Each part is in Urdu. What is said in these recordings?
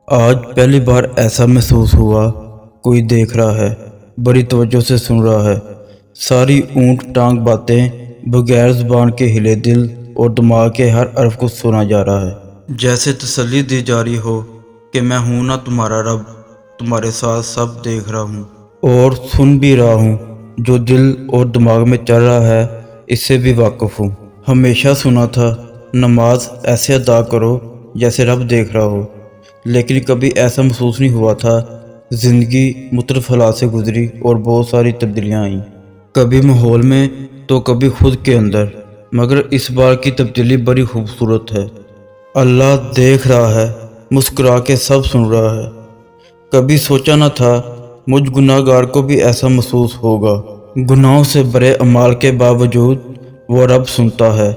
آج پہلی بار ایسا محسوس ہوا کوئی دیکھ رہا ہے، بڑی توجہ سے سن رہا ہے۔ ساری اونٹ ٹانگ باتیں بغیر زبان کے ہلے دل اور دماغ کے ہر حرف کو سنا جا رہا ہے، جیسے تسلی دی جا رہی ہو کہ میں ہوں نا تمہارا رب، تمہارے ساتھ سب دیکھ رہا ہوں اور سن بھی رہا ہوں۔ جو دل اور دماغ میں چل رہا ہے اس سے بھی واقف ہوں۔ ہمیشہ سنا تھا نماز ایسے ادا کرو جیسے رب دیکھ رہا ہو، لیکن کبھی ایسا محسوس نہیں ہوا تھا۔ زندگی مختلف حالات سے گزری اور بہت ساری تبدیلیاں آئیں، کبھی ماحول میں تو کبھی خود کے اندر، مگر اس بار کی تبدیلی بڑی خوبصورت ہے۔ اللہ دیکھ رہا ہے، مسکرا کے سب سن رہا ہے۔ کبھی سوچا نہ تھا مجھ گناہ گار کو بھی ایسا محسوس ہوگا۔ گناہوں سے برے اعمال کے باوجود وہ رب سنتا ہے،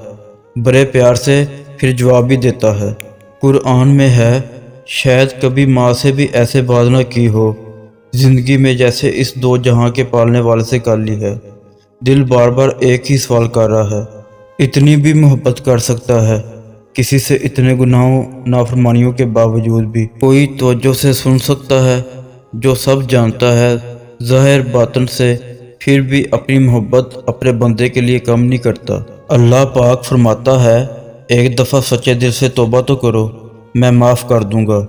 بڑے پیار سے پھر جواب بھی دیتا ہے۔ قرآن میں ہے، شاید کبھی ماں سے بھی ایسے بات نہ کی ہو زندگی میں جیسے اس دو جہاں کے پالنے والے سے کر لی ہے۔ دل بار بار ایک ہی سوال کر رہا ہے، اتنی بھی محبت کر سکتا ہے کسی سے؟ اتنے گناہوں نافرمانیوں کے باوجود بھی کوئی توجہ سے سن سکتا ہے؟ جو سب جانتا ہے ظاہر باطن سے، پھر بھی اپنی محبت اپنے بندے کے لیے کم نہیں کرتا۔ اللہ پاک فرماتا ہے، ایک دفعہ سچے دل سے توبہ تو کرو، میں معاف کر دوں گا۔